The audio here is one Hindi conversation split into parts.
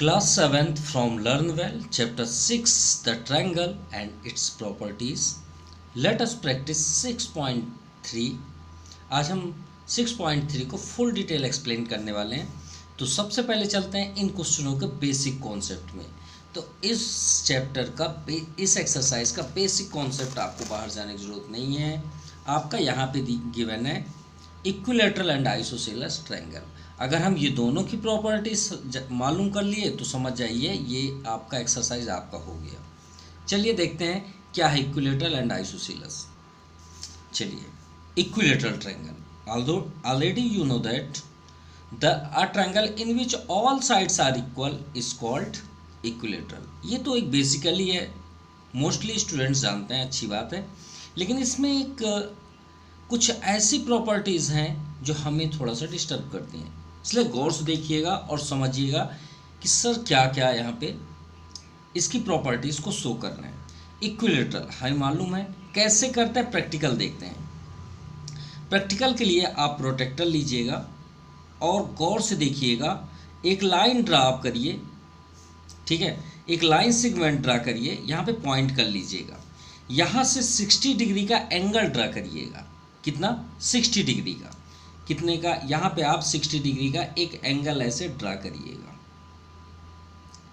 Class 7th from Learn Well, Chapter 6, The Triangle and its Properties. Let us practice 6.3. आज हम 6.3 को फुल डिटेल एक्सप्लेन करने वाले हैं। तो सबसे पहले चलते हैं इन क्वेश्चनों के बेसिक कॉन्सेप्ट में। तो इस चैप्टर का इस एक्सरसाइज का बेसिक कॉन्सेप्ट आपको बाहर जाने की ज़रूरत नहीं है। आपका यहाँ पे गिवन है इक्विलैटरल एंड आइसोसेलेस ट्रायंगल। अगर हम ये दोनों की प्रॉपर्टीज मालूम कर लिए तो समझ जाइए ये आपका एक्सरसाइज आपका हो गया। चलिए देखते हैं क्या है इक्विलैटरल एंड आइसोसेलेस। चलिए, equilateral triangle, already you know that a triangle in which all sides are equal is called equilateral. ये तो एक बेसिकली है, मोस्टली स्टूडेंट्स जानते हैं, अच्छी बात है। लेकिन इसमें एक कुछ ऐसी प्रॉपर्टीज़ हैं जो हमें थोड़ा सा डिस्टर्ब करती हैं, इसलिए गौर से देखिएगा और समझिएगा कि सर क्या क्या यहाँ पे इसकी प्रॉपर्टीज़ को शो कर रहे हैं। इक्विलैटरल हमें मालूम है कैसे करते हैं, प्रैक्टिकल देखते हैं। प्रैक्टिकल के लिए आप प्रोटेक्टर लीजिएगा और गौर से देखिएगा, एक लाइन ड्रा आप करिए, ठीक है, एक लाइन सेगमेंट ड्रा करिए, यहाँ पे पॉइंट कर लीजिएगा, यहाँ से 60 डिग्री का एंगल ड्रा करिएगा। कितना? 60 डिग्री का। कितने का? यहाँ पे आप 60 डिग्री का एक एंगल ऐसे ड्रा करिएगा,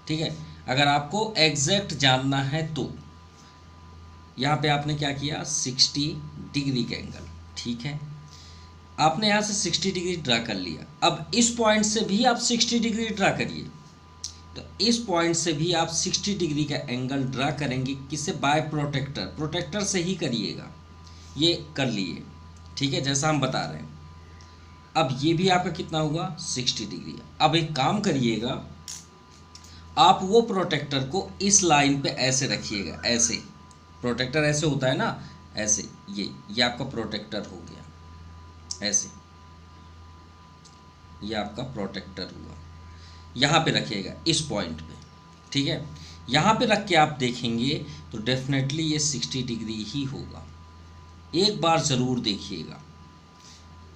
ठीक है। अगर आपको एग्जैक्ट जानना है तो यहाँ पे आपने क्या किया, 60 डिग्री का एंगल, ठीक है। आपने यहाँ से 60 डिग्री ड्रा कर लिया। अब इस पॉइंट से भी आप 60 डिग्री ड्रा करिए। तो इस पॉइंट से भी आप 60 डिग्री का एंगल ड्रा करेंगे, किससे? Bye protector. प्रोटेक्टर से ही करिएगा। ये कर लिए, ठीक है, जैसा हम बता रहे हैं। अब ये भी आपका कितना हुआ, 60 डिग्री। अब एक काम करिएगा, आप वो प्रोटेक्टर को इस लाइन पे ऐसे रखिएगा, ऐसे। प्रोटेक्टर ऐसे होता है ना, ऐसे। ये आपका प्रोटेक्टर हो गया, ऐसे। ये आपका प्रोटेक्टर हुआ, यहाँ पे रखिएगा इस पॉइंट पे, ठीक है। यहाँ पे रख के आप देखेंगे तो डेफिनेटली ये 60 डिग्री ही होगा। एक बार ज़रूर देखिएगा,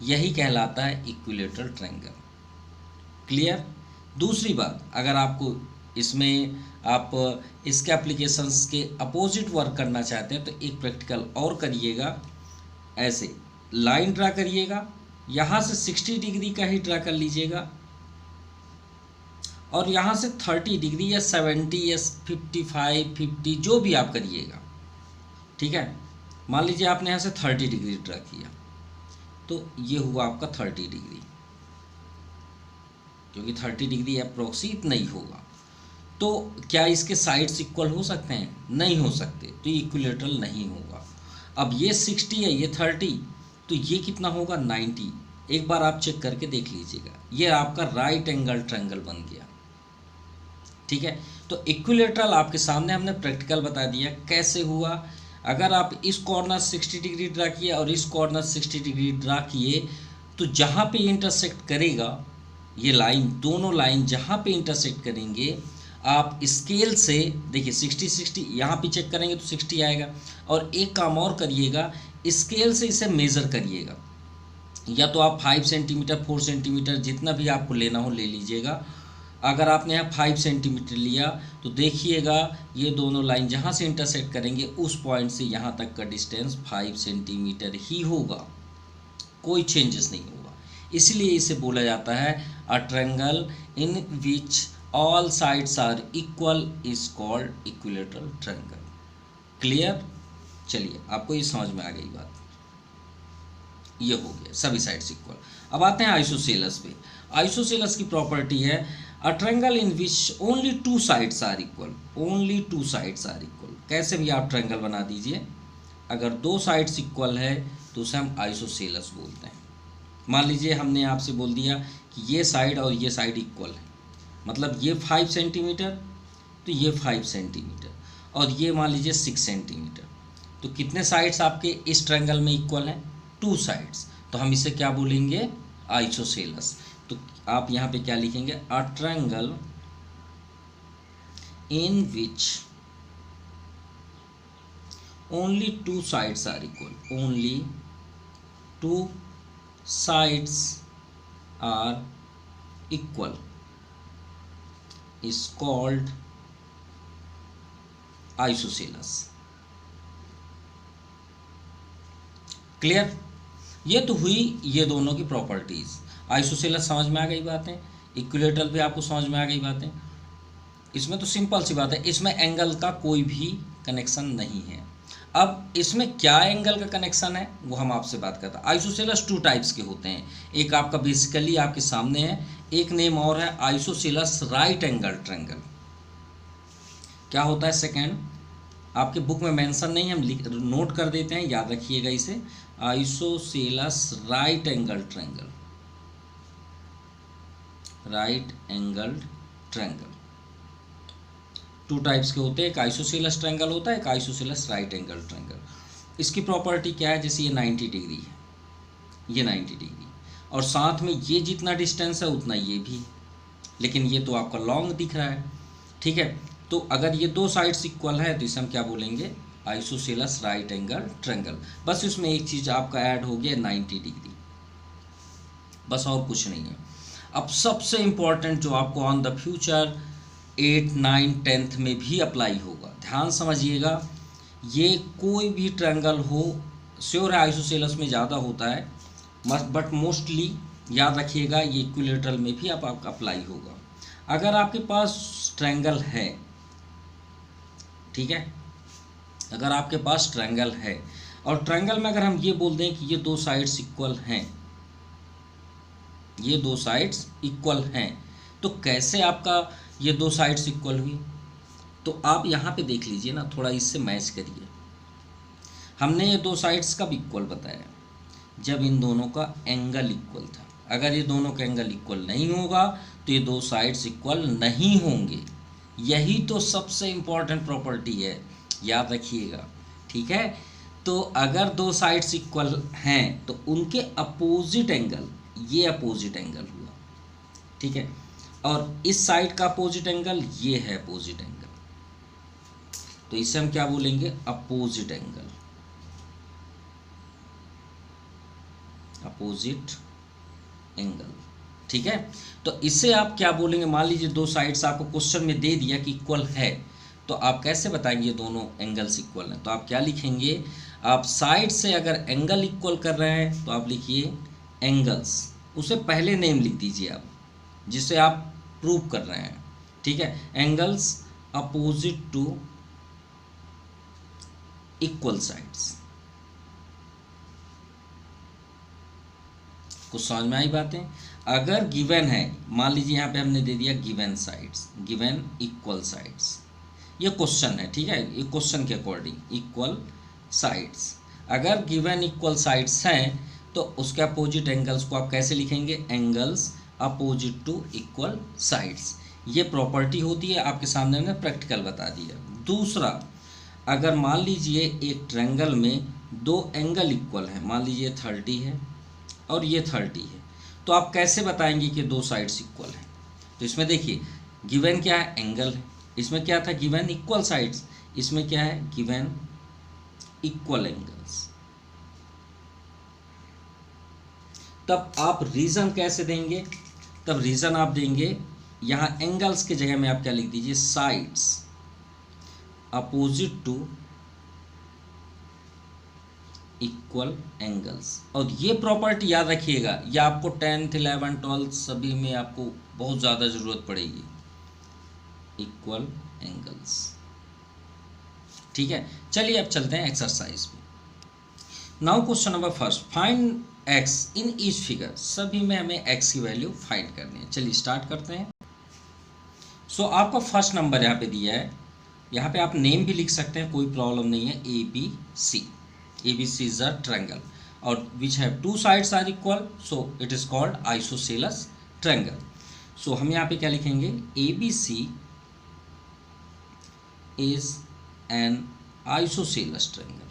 यही कहलाता है इक्विलैटरल ट्रायंगल। क्लियर? दूसरी बात, अगर आपको इसमें आप इसके एप्लीकेशंस के अपोजिट वर्क करना चाहते हैं तो एक प्रैक्टिकल और करिएगा। ऐसे लाइन ड्रा करिएगा, यहाँ से 60 डिग्री का ही ड्रा कर लीजिएगा और यहाँ से 30 डिग्री या 70 या 55, 50 जो भी आप करिएगा, ठीक है। मान लीजिए आपने यहाँ से 30 डिग्री ड्रा किया तो ये हुआ आपका 30 डिग्री, क्योंकि 30 डिग्री अप्रोक्सीमेट नहीं होगा। तो क्या इसके साइड्स इक्वल हो सकते हैं? नहीं हो सकते, तो ये इक्विलैटरल नहीं होगा। अब ये 60 है, ये 30, तो ये कितना होगा, 90। एक बार आप चेक करके देख लीजिएगा, ये आपका राइट एंगल ट्रायंगल बन गया, ठीक है। तो इक्विलैटरल आपके सामने हमने प्रैक्टिकल बता दिया कैसे हुआ। अगर आप इस कॉर्नर 60 डिग्री ड्रा किए और इस कॉर्नर 60 डिग्री ड्रा किए तो जहाँ पे इंटरसेक्ट करेगा ये लाइन, दोनों लाइन जहाँ पे इंटरसेक्ट करेंगे, आप स्केल से देखिए 60 यहाँ पे चेक करेंगे तो 60 आएगा। और एक काम और करिएगा, स्केल से इसे मेज़र करिएगा, या तो आप 5 सेंटीमीटर 4 सेंटीमीटर जितना भी आपको लेना हो ले लीजिएगा। अगर आपने यहाँ 5 सेंटीमीटर लिया तो देखिएगा ये दोनों लाइन जहाँ से इंटरसेक्ट करेंगे उस पॉइंट से यहाँ तक का डिस्टेंस 5 सेंटीमीटर ही होगा, कोई चेंजेस नहीं होगा। इसलिए इसे बोला जाता है a triangle in which all sides are equal is called equilateral triangle. Clear? चलिए, आपको ये समझ में आ गई बात। ये हो गया सभी साइड्स इक्वल। अब आते हैं आइसोसेलेस पे। आइसोसेलेस की प्रॉपर्टी है a triangle in which only 2 sides are equal. Only 2 sides are equal. कैसे भी आप ट्रायंगल बना दीजिए, अगर 2 साइड्स इक्वल है तो उसे हम आइसोसेलेस बोलते हैं। मान लीजिए हमने आपसे बोल दिया कि ये साइड और ये साइड इक्वल है, मतलब ये 5 सेंटीमीटर तो ये 5 सेंटीमीटर और ये मान लीजिए 6 सेंटीमीटर। तो कितने साइड्स आपके इस ट्रायंगल में इक्वल हैं? 2 साइड्स। तो हम इसे क्या बोलेंगे? आइसोसेलेस। तो आप यहाँ पे क्या लिखेंगे? A triangle in which only 2 sides are equal. Only 2 sides are equal is called isosceles। Clear? ये तो हुई ये दोनों की प्रॉपर्टीज। आइसोसेलेस समझ में आ गई बातें, इक्विलेटरल भी आपको समझ में आ गई बातें। इसमें तो सिंपल सी बात है, इसमें एंगल का कोई भी कनेक्शन नहीं है। अब इसमें क्या एंगल का कनेक्शन है वो हम आपसे बात करते हैं। आइसोसेलेस टू टाइप्स के होते हैं, एक आपका बेसिकली आपके सामने है, एक नेम और है आइसोसेलेस राइट एंगल ट्रायंगल। क्या होता है सेकेंड, आपके बुक में मेंशन नहीं, हम नोट कर देते हैं, याद रखिएगा इसे। Isosceles right angle triangle, right angle triangle two types के होते हैं, एक आइसोसेलेस ट्रायंगल होता है, एक आइसोसेलेस राइट एंगल ट्रायंगल। इसकी प्रॉपर्टी क्या है, जैसे ये 90 डिग्री है, ये 90 डिग्री, और साथ में ये जितना डिस्टेंस है उतना ये भी, लेकिन ये तो आपका लॉन्ग दिख रहा है, ठीक है। तो अगर ये दो साइड्स इक्वल है तो इसे हम क्या बोलेंगे, आइसोसेलेस राइट एंगल ट्रायंगल। बस इसमें एक चीज़ आपका ऐड हो गया 90 डिग्री, बस और कुछ नहीं है। अब सबसे इम्पॉर्टेंट जो आपको ऑन द फ्यूचर 8, 9, 10th में भी अप्लाई होगा, ध्यान समझिएगा। ये कोई भी ट्रायंगल हो, श्योर है आइसोसेलेस में ज़्यादा होता है, बट मोस्टली याद रखिएगा ये इक्विलेटरल में भी आप अप्लाई होगा। अगर आपके पास ट्रायंगल है, ठीक है, अगर आपके पास ट्रायंगल है और ट्रायंगल में अगर हम ये बोल दें कि ये दो साइड्स इक्वल हैं, ये दो साइड्स इक्वल हैं, तो कैसे आपका ये दो साइड्स इक्वल हुई, तो आप यहाँ पे देख लीजिए ना, थोड़ा इससे मैच करिए। हमने ये दो साइड्स कब इक्वल बताया, जब इन दोनों का एंगल इक्वल था। अगर ये दोनों का एंगल इक्वल नहीं होगा तो ये दो साइड्स इक्वल नहीं होंगे। यही तो सबसे इम्पॉर्टेंट प्रॉपर्टी है, याद रखिएगा, ठीक है। तो अगर दो साइड्स इक्वल हैं तो उनके अपोजिट एंगल, ये अपोजिट एंगल हुआ, ठीक है, और इस साइड का अपोजिट एंगल ये है अपोजिट एंगल, तो इसे हम क्या बोलेंगे, अपोजिट एंगल, अपोजिट एंगल, ठीक है। तो इसे आप क्या बोलेंगे, मान लीजिए दो साइड्स आपको क्वेश्चन में दे दिया कि इक्वल है, तो आप कैसे बताएंगे दोनों एंगल्स इक्वल हैं, तो आप क्या लिखेंगे, आप साइड से अगर एंगल इक्वल कर रहे हैं तो आप लिखिए एंगल्स, उसे पहले नेम लिख दीजिए आप जिसे आप प्रूव कर रहे हैं, ठीक है। Angles opposite to equal sides. कुछ समझ में आई बातें? अगर गिवन है, मान लीजिए यहाँ पे हमने दे दिया given sides, given equal sides, ये क्वेश्चन है, ठीक है, ये क्वेश्चन के अकॉर्डिंग इक्वल साइड्स। अगर गिवन इक्वल साइड्स हैं तो उसके अपोजिट एंगल्स को आप कैसे लिखेंगे, angles opposite to equal sides. ये प्रॉपर्टी होती है, आपके सामने हमने प्रैक्टिकल बता दिया। दूसरा, अगर मान लीजिए एक ट्रायंगल में दो एंगल इक्वल है, मान लीजिए 30 है और ये 30 है, तो आप कैसे बताएंगे कि दो साइड्स इक्वल हैं, तो इसमें देखिए गिवन क्या है, एंगल है, इसमें क्या था, गिवन इक्वल साइड्स, इसमें क्या है, गिवन इक्वल एंगल्स। तब आप रीजन कैसे देंगे, तब रीजन आप देंगे, यहाँ एंगल्स की जगह में आप क्या लिख दीजिए, sides opposite to equal angles. और ये प्रॉपर्टी याद रखिएगा, ये आपको 10th 11th 12th सभी में आपको बहुत ज़्यादा ज़रूरत पड़ेगी, इक्वल एंगल्स, ठीक है। चलिए अब चलते हैं एक्सरसाइज में। Now question number first, find x in each figure. सभी में हमें x की वैल्यू फाइंड करनी है। चलिए स्टार्ट करते हैं। सो आपका फर्स्ट नंबर यहाँ पे दिया है, यहाँ पे आप नेम भी लिख सकते हैं, कोई प्रॉब्लम नहीं है, ABC। ABC is a triangle और which have two sides are equal, so it is called isosceles triangle. So हम यहाँ पे क्या लिखेंगे, ABC is an isosceles triangle,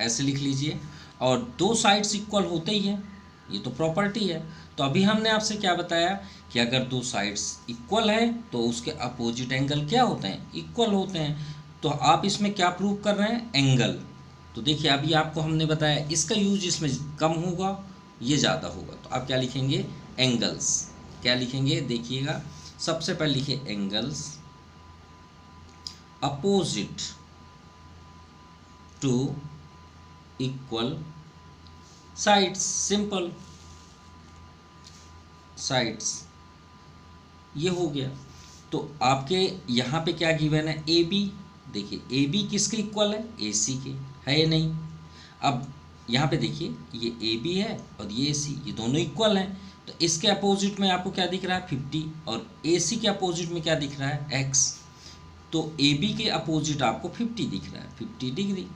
ऐसे लिख लीजिए। और दो साइड्स इक्वल होते ही हैं, ये तो प्रॉपर्टी है। तो अभी हमने आपसे क्या बताया कि अगर दो साइड्स इक्वल हैं तो उसके अपोजिट एंगल क्या होते हैं, इक्वल होते हैं। तो आप इसमें क्या प्रूव कर रहे हैं, एंगल। तो देखिए अभी आपको हमने बताया इसका यूज इसमें कम होगा, ये ज़्यादा होगा, तो आप क्या लिखेंगे, एंगल्स। क्या लिखेंगे देखिएगा, सबसे पहले लिखिए angles opposite to equal sides, simple sides, ये हो गया। तो आपके यहाँ पे क्या गिवन है, ए बी, देखिए ए बी किसके इक्वल है, ए सी के, है या नहीं। अब यहाँ पे देखिए ये ए बी है और ये ए सी, ये दोनों इक्वल हैं, तो इसके अपोजिट में आपको क्या दिख रहा है 50, और ए सी के अपोजिट में क्या दिख रहा है एक्स, तो ए बी के अपोजिट आपको 50 दिख रहा है, 50 डिग्री,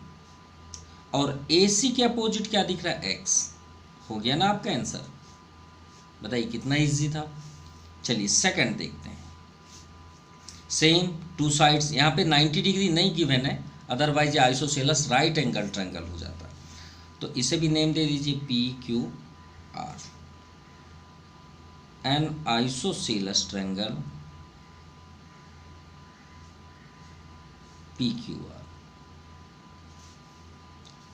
और ए सी के अपोजिट क्या दिख रहा है एक्स। हो गया ना आपका आंसर, बताइए कितना इजी था। चलिए सेकंड देखते हैं। सेम टू साइड्स, यहाँ पे 90 डिग्री नहीं गिवन है, अदरवाइज ये आइसोसेलस राइट एंगल ट्रायंगल हो जाता है। तो इसे भी नेम दे दीजिए P Q are, N isosceles triangle P Q are.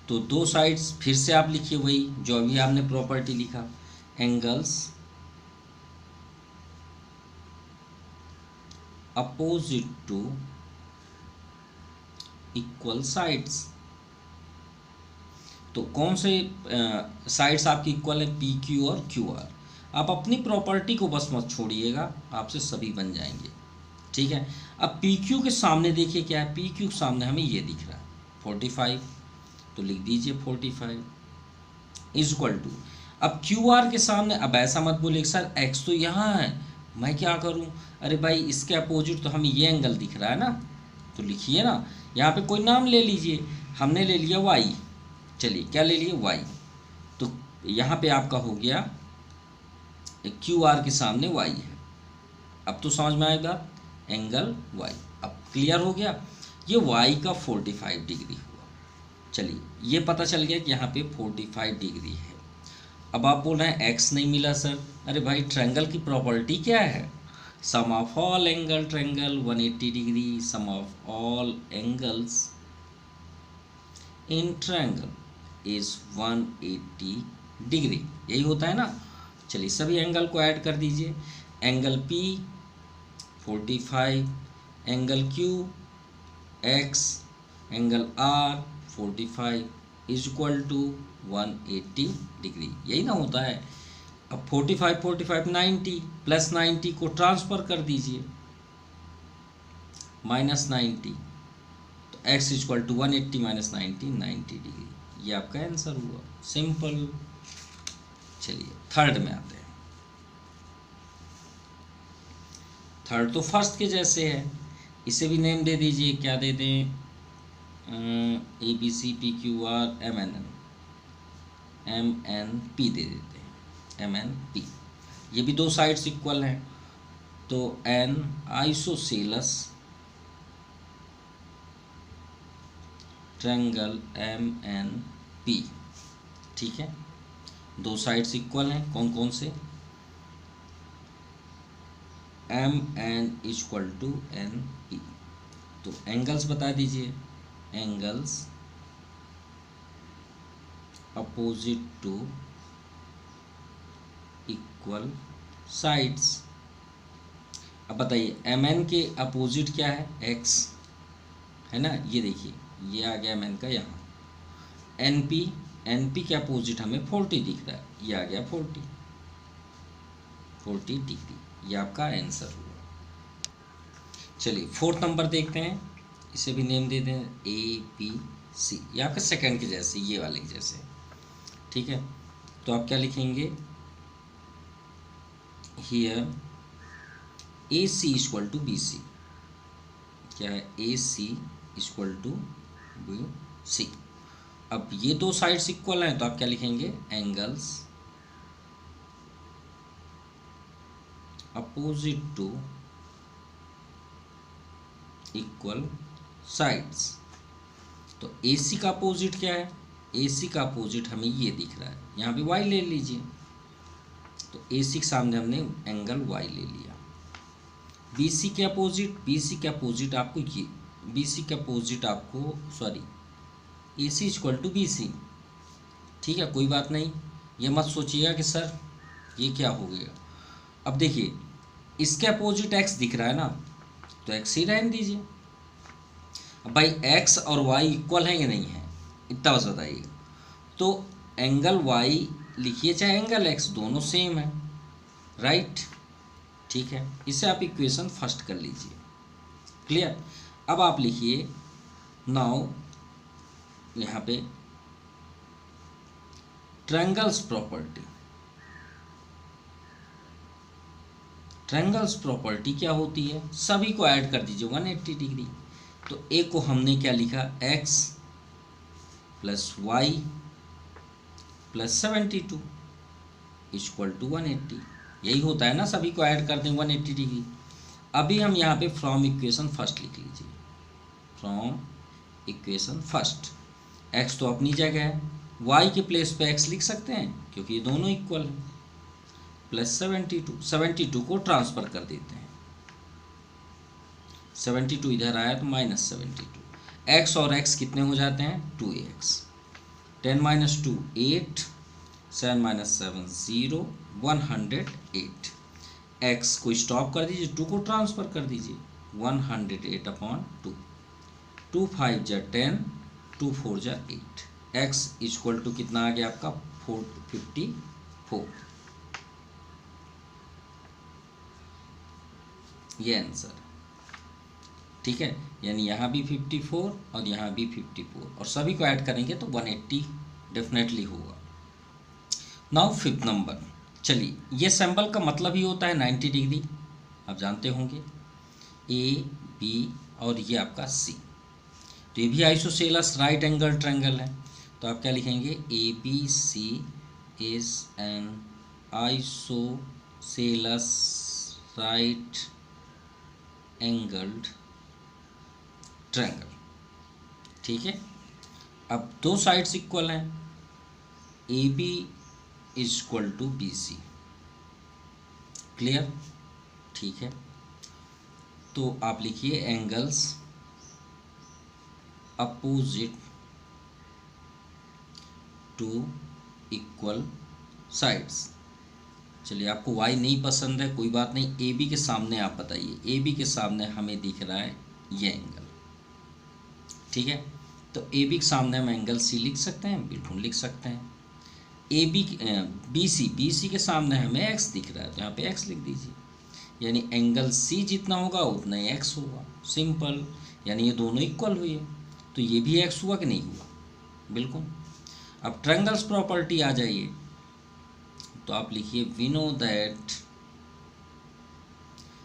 तो दो साइड्स फिर से आप लिखिए वही जो अभी आपने प्रॉपर्टी लिखा, angles opposite to equal sides. तो कौन से साइड्स आपकी इक्वल है, पी क्यू और क्यू आर। आप अपनी प्रॉपर्टी को बस मत छोड़िएगा, आपसे सभी बन जाएंगे, ठीक है। अब पी क्यू के सामने देखिए क्या है, पी क्यू के सामने हमें ये दिख रहा है 45, तो लिख दीजिए 45 इज इक्वल टू, अब क्यू आर के सामने, अब ऐसा मत बोलिए सर एक्स तो यहाँ है, मैं क्या करूँ, अरे भाई इसके अपोजिट तो हमें ये एंगल दिख रहा है ना, तो लिखिए ना, यहाँ पे कोई नाम ले लीजिए, हमने ले लिया वाई, चलिए क्या ले लिए वाई, तो यहाँ पे आपका हो गया क्यू आर के सामने वाई है। अब तो समझ में आई बात, एंगल वाई, अब क्लियर हो गया, ये वाई का 45 डिग्री हुआ। चलिए ये पता चल गया कि यहाँ पे 45 डिग्री है। अब आप बोल रहे हैं एक्स नहीं मिला सर, अरे भाई ट्रायंगल की प्रॉपर्टी क्या है, sum of all angle triangle 180 degree, sum of all angles in triangle is 180 degree, यही होता है ना। चलिए सभी एंगल को ऐड कर दीजिए, angle P 45, angle Q X, angle R 45 is equal to 180 degree, यही ना होता है। अब 45 45 90 प्लस 90 को ट्रांसफर कर दीजिए, माइनस 90, तो x equal to 180 minus 90 90 degree, ये आपका आंसर हुआ, सिंपल। चलिए थर्ड में आते हैं। थर्ड तो फर्स्ट के जैसे है, इसे भी नेम दे दीजिए, क्या दे दें, A B C P Q R M N P दे देते हैं, एम एन पी। ये भी दो साइड्स इक्वल हैं, तो an isosceles triangle M N P, ठीक है। दो साइड्स इक्वल हैं, कौन कौन से, M N equal to N P. तो एंगल्स बता दीजिए, angles opposite to equal sides. अब बताइए एम एन के अपोजिट क्या है, एक्स है ना, ये देखिए ये आ गया एम एन का यहाँ, एन पी के अपोजिट हमें 40 दिख रहा है, ये आ गया 40 डिग्री, ये आपका आंसर हुआ। चलिए फोर्थ नंबर देखते हैं, इसे भी नेम दे दें ए बी सी, ये आपका सेकंड के जैसे, ये वाले के जैसे, ठीक है। तो आप क्या लिखेंगे, here A C equal to B C, क्या है A C equal to B C. अब ये दो साइड्स इक्वल हैं, तो आप क्या लिखेंगे, angles opposite to equal sides. तो AC का अपोजिट क्या है, AC का अपोजिट हमें ये दिख रहा है, यहाँ पे Y ले लीजिए, तो AC के सामने हमने एंगल Y ले लिया। BC के अपोजिट आपको ये, BC के अपोजिट आपको sorry AC equal to BC, ठीक है, कोई बात नहीं, ये मत सोचिएगा कि सर ये क्या हो गया, अब देखिए इसके अपोजिट एक्स दिख रहा है ना, तो एक्स ही रहने दीजिए। अब भाई एक्स और वाई इक्वल है कि नहीं है, इतना बस बताइए। तो एंगल वाई लिखिए चाहे एंगल एक्स, दोनों सेम है, राइट। ठीक है, इसे आप इक्वेशन फर्स्ट कर लीजिए। क्लियर। अब आप लिखिए नाउ यहाँ पे ट्रायंगल्स प्रॉपर्टी। ट्रायंगल्स प्रॉपर्टी क्या होती है, सभी को ऐड कर दीजिए 180 डिग्री। तो ए को हमने क्या लिखा, x plus Y plus 72 equal to 180। यही होता है ना, सभी को ऐड कर दें 180 डिग्री। अभी हम यहाँ पे फ्रॉम इक्वेशन फर्स्ट लिख लीजिए, फ्रॉम इक्वेशन फर्स्ट। x तो अपनी जगह है, y के प्लेस पे x लिख सकते हैं क्योंकि ये दोनों इक्वल हैं, प्लस 72 को ट्रांसफ़र कर देते हैं। 72 इधर आया तो माइनस 72, x और x कितने हो जाते हैं 2x। 10 minus 2 8, 7 minus 7 0, 108। x को स्टॉप कर दीजिए, 2 को ट्रांसफ़र कर दीजिए, 108/2। 2 5 जा 10, 2 4 जा 8। x इक्वल टू कितना आ गया आपका 54। ये आंसर, ठीक है। यानी यहाँ भी 54 और यहाँ भी 54, और सभी को ऐड करेंगे तो 180 डेफिनेटली होगा। Now fifth number. चलिए, ये सिंबल का मतलब ही होता है 90 डिग्री, आप जानते होंगे, ए बी और ये आपका सी। तो ये भी आइसोसेलेस राइट एंगल ट्रायंगल है, तो आप क्या लिखेंगे, A B C is an isosceles right angled triangle. ठीक है। अब दो साइड्स इक्वल हैं, A B is equal to B C. Clear. ठीक है, तो आप लिखिए angles opposite to equal sides. चलिए, आपको y नहीं पसंद है, कोई बात नहीं, ए बी के सामने आप बताइए, ए बी के सामने हमें दिख रहा है ये एंगल। ठीक है, तो ए बी के सामने हम एंगल सी लिख सकते हैं, बिल्कुल लिख सकते हैं। ए बी बी सी के सामने हमें एक्स दिख रहा है, तो यहाँ पे एक्स लिख दीजिए, यानी एंगल सी जितना होगा उतना ही एक्स होगा, सिंपल। यानी ये दोनों इक्वल हुए, तो ये भी एक्स हुआ कि नहीं हुआ, बिल्कुल। अब ट्रायंगल्स प्रॉपर्टी आ जाइए, तो आप लिखिए वी नो दैट,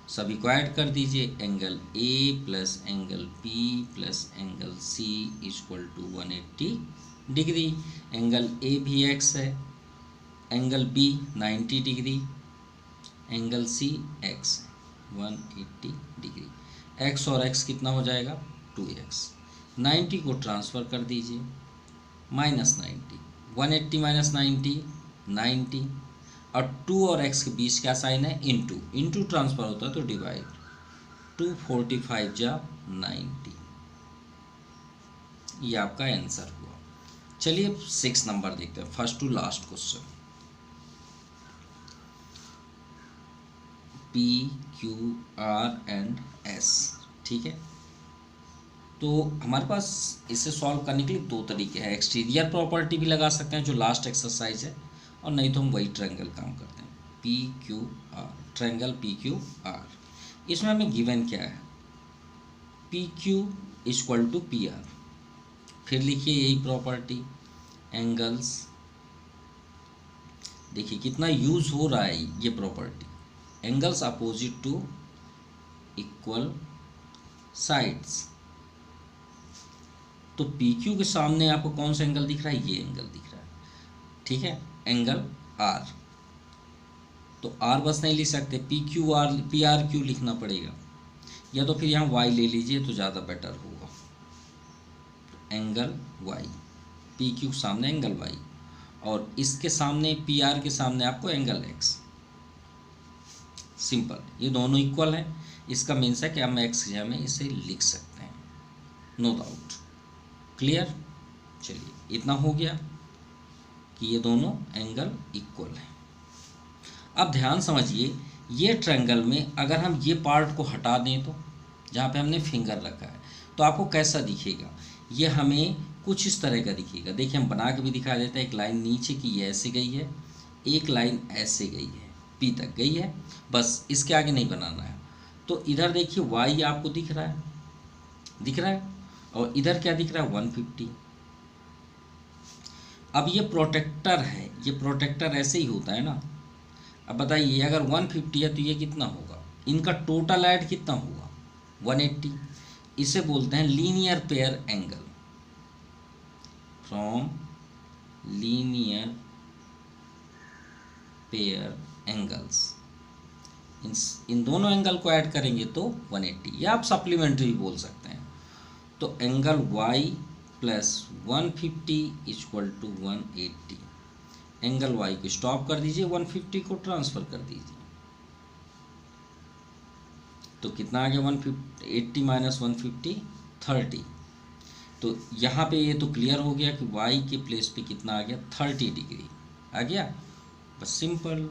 सभी को ऐड कर दीजिए, angle A plus angle B plus angle C equal to 180 degree. Angle A भी एक्स है, angle B 90 degree, angle C x 180 degree. X और एक्स कितना हो जाएगा 2x। 90 को ट्रांसफ़र कर दीजिए, माइनस 90, 180 माइनस 90 90, और 2 और x के बीच क्या साइन है, इंटू ट्रांसफ़र होता है तो डिवाइड, 245 जा 90। ये आपका आंसर हुआ। चलिए 6 नंबर देखते हैं, first to last question. P Q R and S। ठीक है, तो हमारे पास इसे सॉल्व करने के लिए दो तरीके हैं। एक्सटीरियर प्रॉपर्टी भी लगा सकते हैं जो लास्ट एक्सरसाइज है, और नहीं तो हम वही ट्रायंगल काम करते हैं, P Q R, triangle P Q R. इसमें हमें गिवन क्या है, P Q equal to P R. फिर लिखिए यही प्रॉपर्टी, एंगल्स, देखिए कितना यूज हो रहा है ये property, angles opposite to equal sides. तो पी क्यू के सामने आपको कौन सा एंगल दिख रहा है, ये एंगल दिख रहा है। ठीक है, एंगल आर, तो आर बस नहीं लिख सकते, P Q are, P R Q लिखना पड़ेगा, या तो फिर यहाँ वाई ले लीजिए तो ज़्यादा बेटर होगा। एंगल वाई, पी क्यू के सामने एंगल वाई, और इसके सामने पी आर के सामने आपको एंगल एक्स। सिंपल, ये दोनों इक्वल हैं, इसका मीन्स है कि हम एक्स की जगह में इसे लिख सकते हैं, नो डाउट। क्लियर। चलिए, इतना हो गया कि ये दोनों एंगल इक्वल हैं। अब ध्यान समझिए ये ट्रायंगल में अगर हम ये पार्ट को हटा दें तो जहाँ पे हमने फिंगर रखा है तो आपको कैसा दिखेगा, ये हमें कुछ इस तरह का दिखेगा। देखिए हम बना के भी दिखा देते हैं। एक लाइन नीचे की ये ऐसे गई है, एक लाइन ऐसे गई है, पी तक गई है, बस इसके आगे नहीं बनाना है। तो इधर देखिए वाई आपको दिख रहा है, दिख रहा है, और इधर क्या दिख रहा है 150। अब ये प्रोटेक्टर है, ये प्रोटेक्टर ऐसे ही होता है ना। अब बताइए अगर 150 है तो ये कितना होगा, इनका टोटल ऐड कितना होगा 180। इसे बोलते हैं linear pair angle, from linear pair angles. इन दोनों एंगल को ऐड करेंगे तो 180, या आप सप्लीमेंट्री भी बोल सकते हैं। तो angle y plus 150 equal to 180। Angle y को स्टॉप कर दीजिए, 150 को ट्रांसफर कर दीजिए, तो कितना आ गया 180 माइनस 150 30। तो यहाँ पे ये तो क्लियर हो गया कि y के प्लेस पे कितना आ गया 30 डिग्री आ गया, बस सिंपल।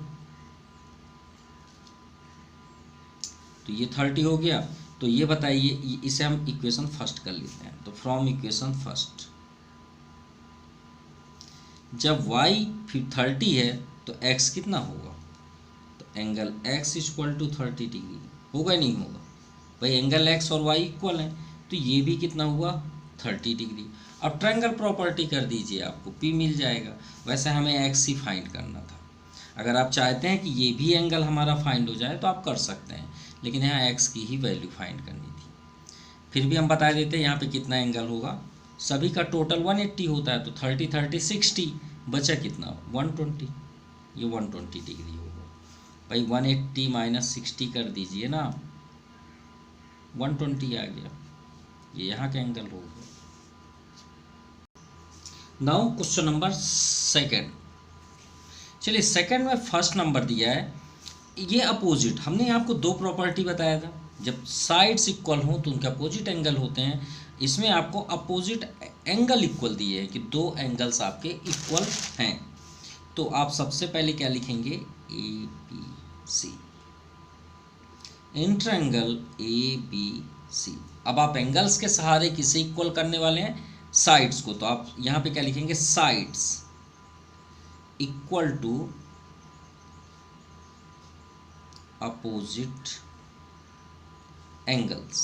तो ये 30 हो गया। तो ये बताइए, इसे हम इक्वेशन फर्स्ट कर लेते हैं। तो फ्रॉम इक्वेशन फर्स्ट, जब y फिर 30 है तो x कितना होगा, तो angle x equal to 30 degree होगा, नहीं होगा भाई, एंगल x और y इक्वल है, तो ये भी कितना हुआ 30 डिग्री। अब ट्रायंगल प्रॉपर्टी कर दीजिए, आपको p मिल जाएगा। वैसे हमें x ही फाइंड करना था। अगर आप चाहते हैं कि ये भी एंगल हमारा फाइंड हो जाए तो आप कर सकते हैं, लेकिन यहाँ x की ही वैल्यू फाइंड करनी थी। फिर भी हम बता देते हैं यहाँ पे कितना एंगल होगा। सभी का टोटल 180 होता है, तो 30 30 60, बचा कितना 120, ये 120 डिग्री होगा भाई। 180 माइनस 60 कर दीजिए ना, 120 आ गया, ये यहाँ का एंगल होगा। Now question number second. चलिए सेकंड में फर्स्ट नंबर दिया है, ये अपोजिट। हमने आपको दो प्रॉपर्टी बताया था, जब साइड्स इक्वल हों तो उनके अपोजिट एंगल होते हैं। इसमें आपको अपोजिट एंगल इक्वल दिए हैं कि दो एंगल्स आपके इक्वल हैं। तो आप सबसे पहले क्या लिखेंगे, A B C, इंट्रायंगल A B C. अब आप एंगल्स के सहारे किसे इक्वल करने वाले हैं, साइड्स को। तो आप यहाँ पे क्या लिखेंगे, sides equal to opposite angles,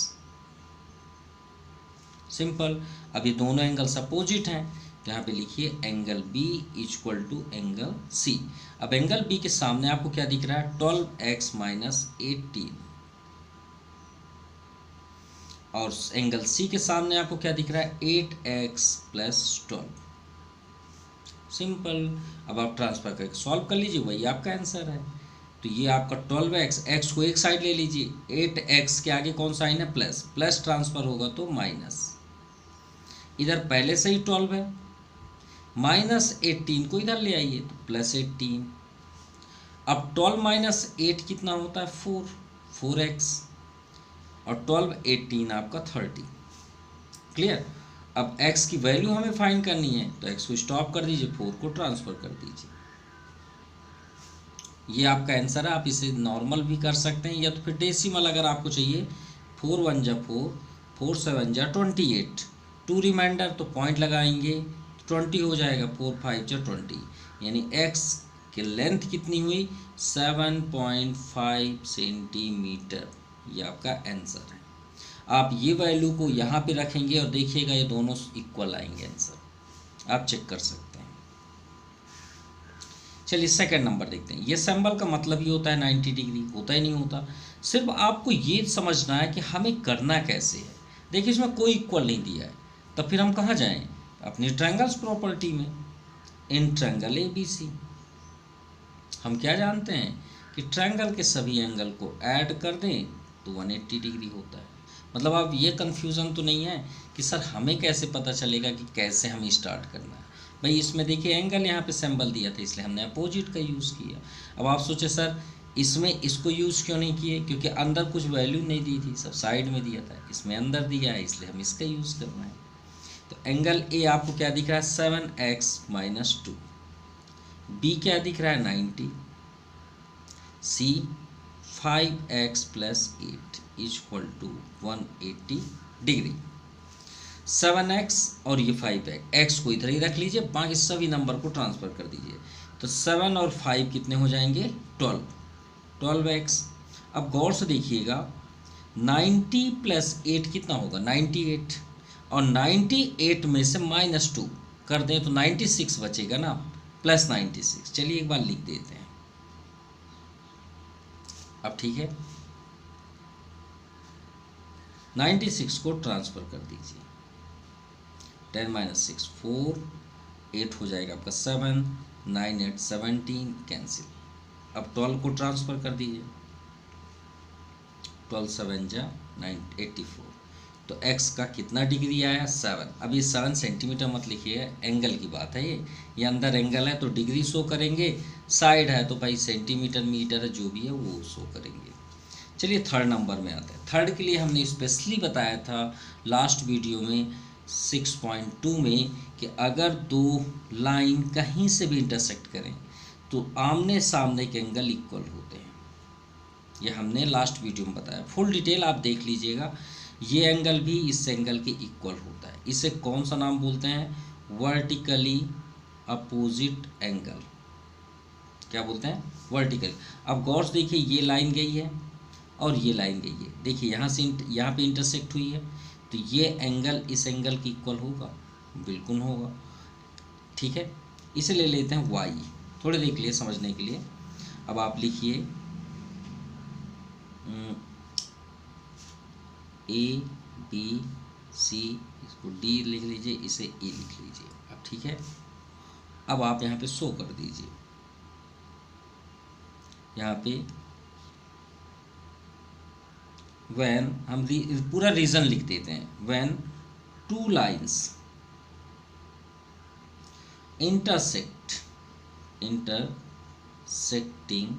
simple. अब ये दोनों एंगल्स अपोजिट हैं, तो यहाँ पे लिखिए angle B equal to angle C। अब एंगल B के सामने आपको क्या दिख रहा है, 12x माइनस 18, और एंगल C के सामने आपको क्या दिख रहा है, 8x प्लस 12, सिंपल। अब आप ट्रांसफर करके सॉल्व कर लीजिए, वही आपका आंसर है। तो ये आपका 12x, x को एक साइड ले लीजिए, 8x के आगे कौन सा साइन है, प्लस, प्लस ट्रांसफर होगा तो माइनस। इधर पहले से ही 12 है, माइनस 18 को इधर ले आइए तो प्लस 18। अब 12 माइनस 8 कितना होता है, 4x, और 12 18 आपका 30, क्लियर। अब x की वैल्यू हमें फाइंड करनी है, तो x को स्टॉप कर दीजिए, 4 को ट्रांसफर कर दीजिए, ये आपका आंसर है। आप इसे नॉर्मल भी कर सकते हैं, या तो फिर डेसिमल अगर आपको चाहिए। 4 1 जा 4, 4 7 जा 28, 2 रिमाइंडर, तो पॉइंट लगाएंगे 20 हो जाएगा, 4 5 जा 20, यानी x की लेंथ कितनी हुई 7.5 सेंटीमीटर, ये आपका आंसर है। आप ये वैल्यू को यहाँ पे रखेंगे और देखिएगा ये दोनों इक्वल आएंगे आंसर, आप चेक कर सकते हैं। चलिए सेकंड नंबर देखते हैं। ये सिंबल का मतलब ही होता है 90 डिग्री, होता ही नहीं होता। सिर्फ आपको ये समझना है कि हमें करना कैसे है। देखिए इसमें कोई इक्वल नहीं दिया है, तब फिर हम कहाँ जाएं, अपनी ट्रायंगल्स प्रॉपर्टी में। इन ट्रायंगल ए बी सी हम क्या जानते हैं कि ट्रायंगल के सभी एंगल को ऐड कर दें तो 180 डिग्री होता है। मतलब आप ये कन्फ्यूज़न तो नहीं है कि सर हमें कैसे पता चलेगा कि कैसे हमें स्टार्ट करना है। भाई इसमें देखिए एंगल यहाँ पे सिंबल दिया था, इसलिए हमने अपोजिट का यूज़ किया। अब आप सोचे सर इसमें इसको यूज़ क्यों नहीं किए, क्योंकि अंदर कुछ वैल्यू नहीं दी थी, सब साइड में दिया था, इसमें अंदर दिया है, इसलिए हम इसका यूज़ कर रहे हैं। तो एंगल ए आपको क्या दिख रहा है 7x माइनस 2, बी क्या दिख रहा है 90, सी 5x + 8 = 180 डिग्री। 7x और ये 5x, x को इधर ही रख लीजिए, बाकी सभी नंबर को ट्रांसफ़र कर दीजिए। तो 7 और 5 कितने हो जाएंगे? 12x। अब गौर से देखिएगा, 90 + 8 कितना होगा? 98। और 98 में से -2 कर दें तो 96 बचेगा ना, +96। चलिए एक बार लिख देते हैं। अब ठीक है, 96 को ट्रांसफ़र कर दीजिए। 10 - 6 4, 8 हो जाएगा आपका 7, 9 8 17 कैंसिल। अब 12 को ट्रांसफ़र कर दीजिए, 12 7 जा 9 84। तो x का कितना डिग्री आया? 7। अब ये 7 सेंटीमीटर मत लिखिए, एंगल की बात है ये अंदर एंगल है तो डिग्री शो करेंगे, साइड है तो भाई सेंटीमीटर मीटर है जो भी है वो शो करेंगे। चलिए थर्ड नंबर में आते हैं। थर्ड के लिए हमने स्पेशली बताया था लास्ट वीडियो में 6.2 में कि अगर दो लाइन कहीं से भी इंटरसेक्ट करें तो आमने सामने के एंगल इक्वल होते हैं। ये हमने लास्ट वीडियो में बताया, फुल डिटेल आप देख लीजिएगा। ये एंगल भी इस एंगल के इक्वल होता है। इसे कौन सा नाम बोलते हैं? Vertically opposite angle. क्या बोलते हैं? वर्टिकल। अब गौर से देखिए, ये लाइन गई है और ये लाइन गई है, देखिए यहाँ से यहाँ पे इंटरसेक्ट हुई है, तो ये एंगल इस एंगल की इक्वल होगा, बिल्कुल होगा। ठीक है, इसे ले लेते हैं y, थोड़े देख लिए समझने के लिए। अब आप लिखिए ABC, इसको D लिख लीजिए, इसे E लिख लीजिए। अब ठीक है, अब आप यहाँ पे शो कर दीजिए, यहाँ पे when हम पूरा रीजन लिख देते हैं। when two lines intersecting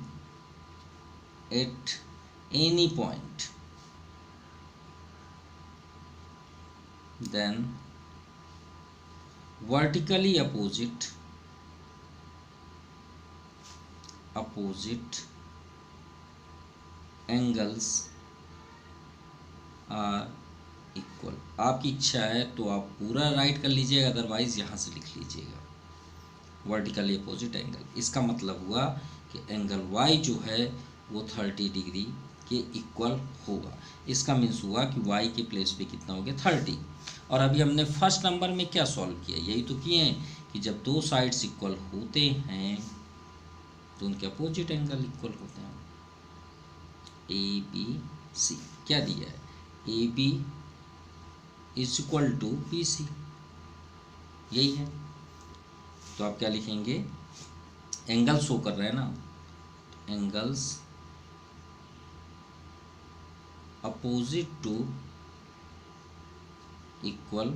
at any point, then vertically opposite angles are equal. आपकी इच्छा है तो आप पूरा राइट कर लीजिएगा, अदरवाइज यहाँ से लिख लीजिएगा वर्टिकली अपोजिट एंगल। इसका मतलब हुआ कि एंगल y जो है वो 30 डिग्री के इक्वल होगा। इसका मीन्स हुआ कि y के प्लेस पे कितना हो गया? 30। और अभी हमने फर्स्ट नंबर में क्या सॉल्व किया? यही तो किए हैं कि जब दो साइड्स इक्वल होते हैं तो उनके अपोजिट एंगल इक्वल होते हैं। ABC क्या दिया है? AB = BC, यही है। तो आप क्या लिखेंगे? एंगल शो कर रहे हैं ना, angles opposite to equal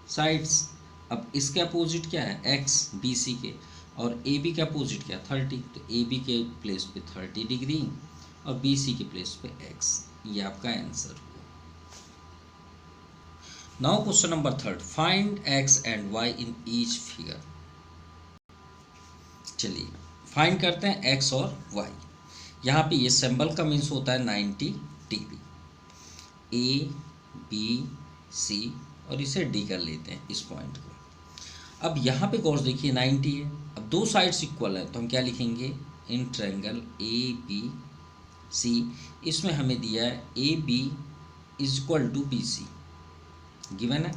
sides. अब इसके अपोजिट क्या है? x, BC के, और AB के अपोजिट क्या? 30। तो AB के प्लेस पे 30 डिग्री और BC के प्लेस पे x। ये आपका आंसर हुआ। Now question number third, find x and y in each figure. चलिए फाइंड करते हैं x और y। यहाँ पे ये सिंबल का मीन्स होता है 90 डिग्री। A B C और इसे D कर लेते हैं इस पॉइंट को। अब यहाँ पे गौर देखिए 90 है। अब दो साइड्स इक्वल है तो हम क्या लिखेंगे? इन ट्रायंगल ABC, इसमें हमें दिया है AB = BC, गिवन है।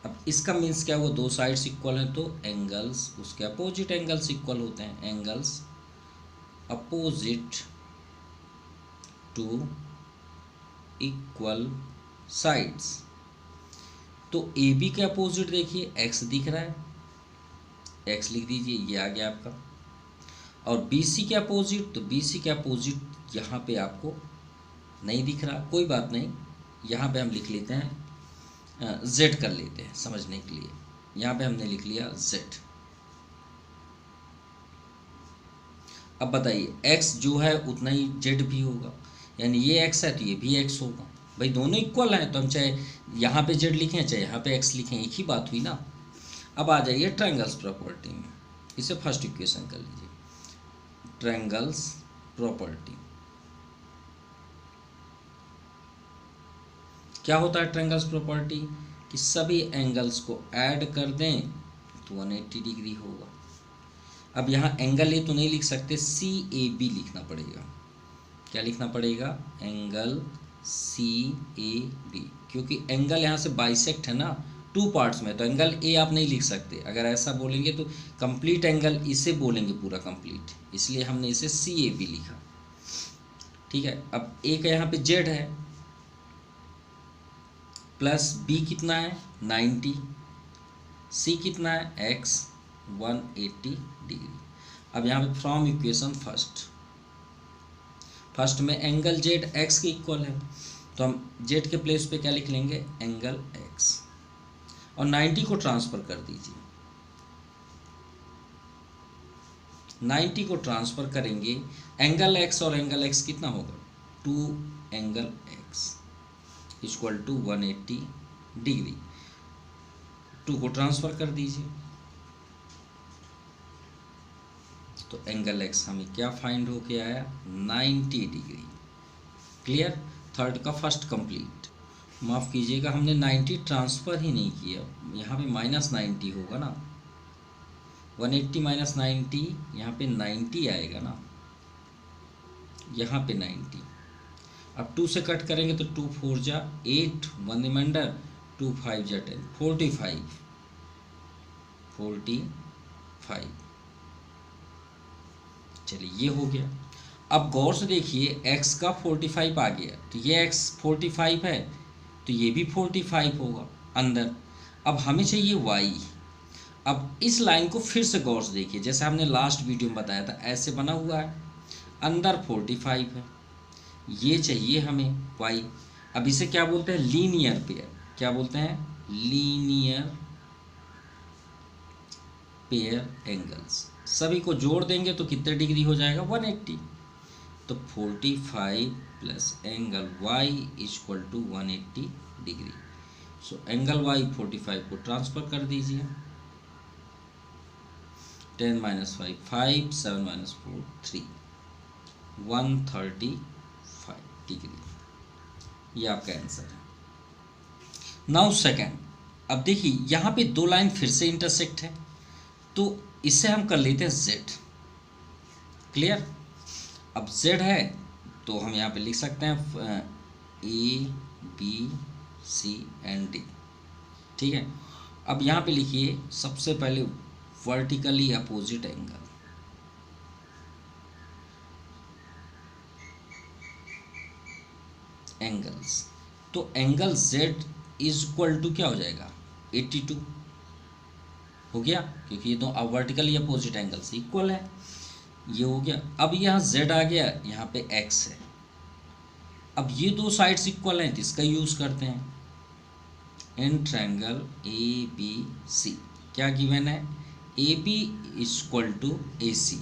अब इसका मीन्स क्या हुआ? दो साइड्स इक्वल हैं तो एंगल्स उसके अपोजिट एंगल्स इक्वल होते हैं। Angles opposite to equal sides. तो AB के अपोजिट देखिए x दिख रहा है, x लिख दीजिए, ये आ गया आपका। और BC के अपोजिट, तो BC के अपोजिट यहाँ पे आपको नहीं दिख रहा, कोई बात नहीं, यहाँ पे हम लिख लेते हैं Z कर लेते हैं समझने के लिए। यहाँ पे हमने लिख लिया Z। अब बताइए x जो है उतना ही Z भी होगा, यानी ये x है तो ये भी x होगा। भाई दोनों इक्वल हैं तो हम चाहे यहाँ पे Z लिखें चाहे यहाँ पे x लिखें, एक ही बात हुई ना। अब आ जाइए ट्रायंगल्स प्रॉपर्टी में, इसे फर्स्ट इक्वेशन कर लीजिए। Triangles property. क्या होता है ट्रायंगल्स प्रॉपर्टी कि सभी एंगल्स को ऐड कर दें तो 180 डिग्री होगा। अब यहाँ एंगल ए तो नहीं लिख सकते, सी ए बी लिखना पड़ेगा। क्या लिखना पड़ेगा? एंगल सी ए बी, क्योंकि एंगल यहाँ से बाइसेक्ट है ना, 2 पार्ट्स में, तो एंगल ए आप नहीं लिख सकते। अगर ऐसा बोलेंगे तो कंप्लीट एंगल इसे बोलेंगे पूरा कंप्लीट, इसलिए हमने इसे सी ए बी लिखा। ठीक है, अब ए का यहाँ पे जेड है, प्लस बी कितना है 90, सी कितना है एक्स 180 डिग्री। अब यहाँ पे फ्रॉम इक्वेशन फर्स्ट में एंगल जेड एक्स के इक्वल है, तो हम जेड के प्लेस पे क्या लिख लेंगे? एंगल एक्स, और 90 को ट्रांसफ़र कर दीजिए। 90 को ट्रांसफ़र करेंगे, एंगल एक्स और एंगल एक्स कितना होगा? 2 angle x equal to 180 degree. 2 को ट्रांसफ़र कर दीजिए, तो एंगल एक्स हमें क्या फाइंड हो के आया? 90 डिग्री। क्लियर? थर्ड का फर्स्ट कंप्लीट। माफ़ कीजिएगा, हमने 90 ट्रांसफ़र ही नहीं किया, यहाँ पे -90 होगा ना, 180 माइनस 90, यहाँ पे 90 आएगा ना, यहाँ पे 90। अब 2 से कट करेंगे तो 2 4 जा 8, 1 रिमाइंडर, 2 5 जा 10, 45। चलिए ये हो गया। अब गौर से देखिए, x का 45 आ गया, तो ये x 45 है, तो ये भी 45 होगा अंदर। अब हमें चाहिए y। अब इस लाइन को फिर से गौर से देखिए, जैसे हमने लास्ट वीडियो में बताया था, ऐसे बना हुआ है, अंदर 45 है, ये चाहिए हमें y। अब इसे क्या बोलते हैं? Linear pair. क्या बोलते हैं? Linear pair angles. सभी को जोड़ देंगे तो कितने डिग्री हो जाएगा? 180। तो 45 plus angle y equal to 180 degree. So angle y 45 को ट्रांसफ़र कर दीजिए, 10 माइनस 5 5, 7 माइनस 4 3, 135 डिग्री। ये आपका आंसर है। नाउ सेकेंड, अब देखिए यहाँ पे 2 लाइन फिर से इंटरसेक्ट है, तो इससे हम कर लेते हैं z। क्लियर? अब z है तो हम यहाँ पे लिख सकते हैं A B C and D। ठीक है, अब यहाँ पे लिखिए सबसे पहले वर्टिकली अपोजिट एंगल्स। तो angle z is equal to क्या हो जाएगा? 82 हो गया, क्योंकि ये दो वर्टिकली अपोजिट एंगल्स इक्वल है, ये हो गया। अब यहाँ z आ गया, यहाँ पे x है। अब ये 2 साइड्स इक्वल हैं, तो इसका यूज़ करते हैं। इन ट्रायंगल ABC क्या गिवन है? AB equal to AC,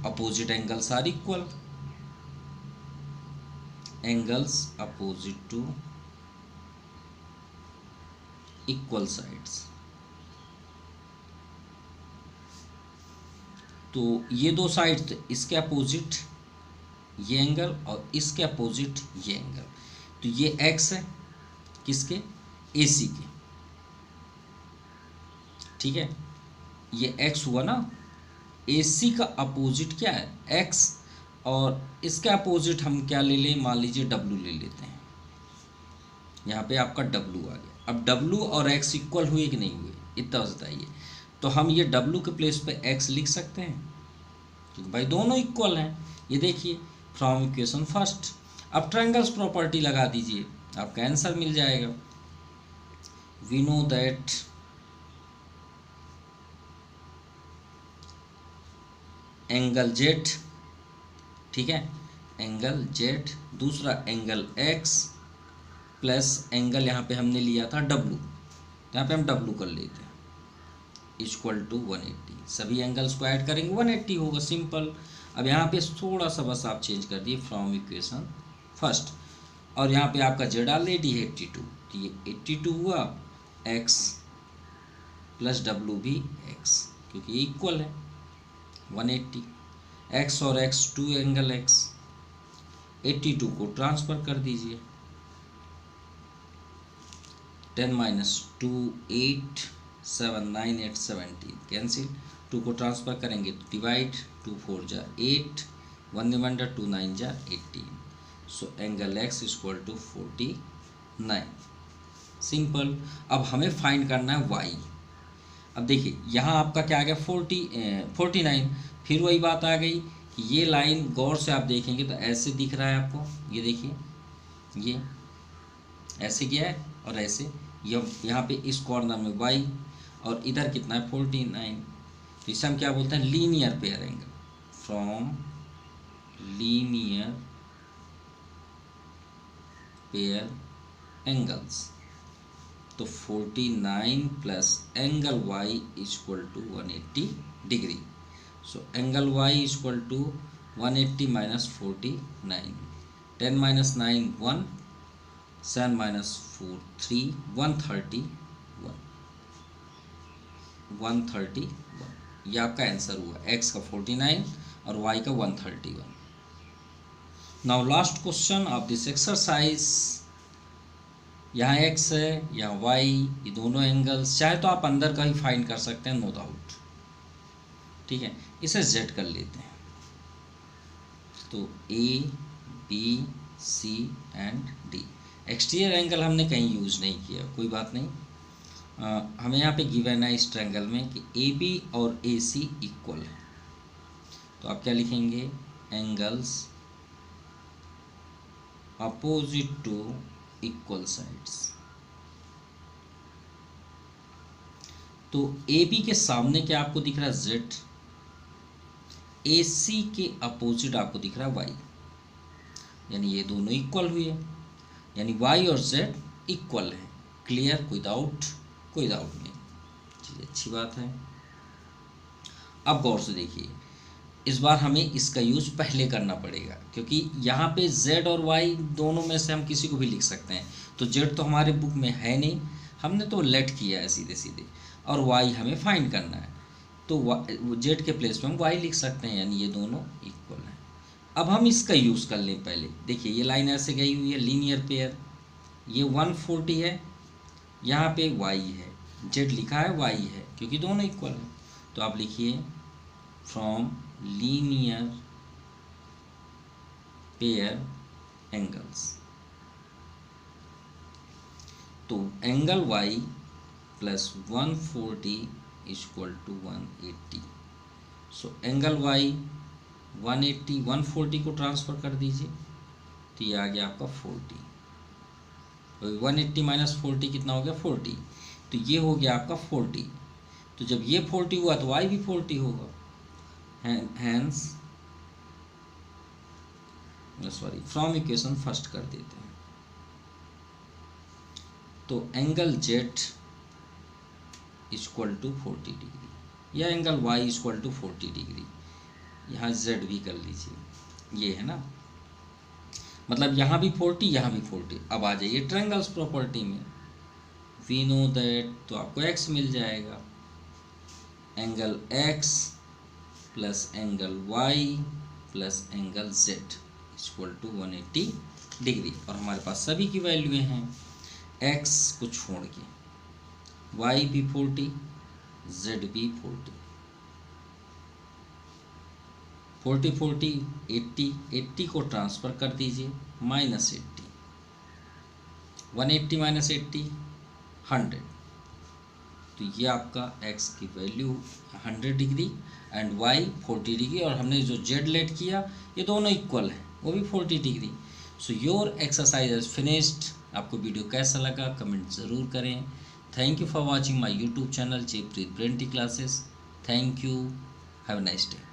opposite angles are equal, angles opposite to equal sides. तो ये 2 साइड्स, इसके अपोजिट ये एंगल और इसके अपोजिट ये एंगल, तो ये x है किसके? AC के। ठीक है, ये x हुआ ना, AC का अपोजिट क्या है? x, और इसका अपोजिट हम क्या ले लें? मान लीजिए W ले लेते हैं। यहाँ पे आपका W आ गया। अब W और x इक्वल हुए कि नहीं हुए, इतना बताइए। तो हम ये W के प्लेस पे x लिख सकते हैं, क्योंकि भाई दोनों इक्वल हैं। ये देखिए फ्रॉम इक्वेशन फर्स्ट। अब ट्रायंगल्स प्रॉपर्टी लगा दीजिए, आपका आंसर मिल जाएगा। We know that angle z, ठीक है, एंगल z, दूसरा एंगल x प्लस एंगल यहाँ पे हमने लिया था w, यहाँ पे हम w कर लेते हैं, इक्वल टू 180। सभी एंगल्स को ऐड करेंगे 180 होगा, सिंपल। अब यहाँ पे थोड़ा सा बस आप चेंज कर दिए फ्रॉम इक्वेशन फर्स्ट, और यहाँ पे आपका z ऑलरेडी है 82, तो ये 82 हुआ, x प्लस w भी x, क्योंकि ये इक्वल है 180। x और x 2 एंगल x, 82 को ट्रांसफ़र कर दीजिए, 10 माइनस 2 8, 7 9 8 17 कैंसिल, 2 को ट्रांसफ़र करेंगे तो डिवाइड, 2 4 जा 8, 1 रिमाइंडर 2 9 जा 18, so angle x equal to 49। Simple. अब हमें फाइंड करना है y। अब देखिए यहाँ आपका क्या आ गया 49, फिर वही बात आ गई कि ये लाइन गौर से आप देखेंगे तो ऐसे दिख रहा है आपको, ये देखिए ये ऐसे गया है और ऐसे यहाँ पे इस कॉर्नर में y और इधर कितना है 49, तो इसे हम क्या बोलते हैं linear pair angle, from linear pair angles. तो 49 plus angle y equal to 180 degree, so angle y equal to 180 minus 49, 10 minus 9 1, 7 minus 4 3, 131, ये आपका आंसर हुआ, x का 49 और y का 131। Now last question of this exercise, यहाँ x है, यहाँ y, ये दोनों एंगल्स, चाहे तो आप अंदर का ही फाइंड कर सकते हैं, नो डाउट, ठीक है। इसे z कर लेते हैं, तो a b c and d। Exterior angle हमने कहीं यूज़ नहीं किया, कोई बात नहीं। हमें यहाँ पे गिवन है इस ट्रायंगल में कि AB और AC इक्वल है, तो आप क्या लिखेंगे, angles opposite to equal sides. तो AB के सामने क्या आपको दिख रहा है Z, AC के अपोजिट आपको दिख रहा है Y, यानी ये दोनों इक्वल हुए, यानी Y और Z इक्वल है। क्लियर, कोई डाउट नहीं, चलिए अच्छी बात है। अब गौर से देखिए, इस बार हमें इसका यूज पहले करना पड़ेगा, क्योंकि यहाँ पे Z और Y दोनों में से हम किसी को भी लिख सकते हैं। तो Z तो हमारे बुक में है नहीं, हमने तो लेट किया है सीधे सीधे, और Y हमें फाइंड करना है, तो Z के प्लेस में हम Y लिख सकते हैं, यानी ये दोनों इक्वल हैं। अब हम इसका यूज़ कर लें पहले। देखिए ये लाइन ऐसे गई हुई है, लीनियर पेयर, ये 140 है, यहाँ पे y है, z लिखा है y है, क्योंकि दोनों इक्वल है। तो आप लिखिए फ्रॉम लीनियर पेयर एंगल्स, तो angle y plus 140 equal to 180, so angle y 180, 140 को ट्रांसफ़र कर दीजिए, तो ये आ गया आपका 40, 180 माइनस 40 कितना हो गया 40, तो ये हो गया आपका 40। तो जब ये 40 हुआ तो y भी 40 होगा, hence sorry from equation first कर देते हैं। तो angle z equal to 40 degree या angle y equal to 40 degree, यहाँ z भी कर लीजिए, ये है ना, मतलब यहाँ भी 40 यहाँ भी 40। अब आ जाइए ट्रायंगल्स प्रॉपर्टी में, वी नो दैट, तो आपको x मिल जाएगा, angle x plus angle y plus angle z equal to 180 degree, और हमारे पास सभी की वैल्यूएँ हैं, x को छोड़ के, y भी 40, z भी 40, 40 40 80, 80 को ट्रांसफ़र कर दीजिए, माइनस 80, 180 माइनस 80 100, तो ये आपका x की value 100 degree and y 40 degree, और हमने जो z लेट किया ये दोनों इक्वल हैं, वो भी 40 degree. So your exercise is finished. आपको वीडियो कैसा लगा कमेंट ज़रूर करें। Thank you for watching my YouTube channel Jaypreet ब्रेंटी classes. Thank you, have a nice day.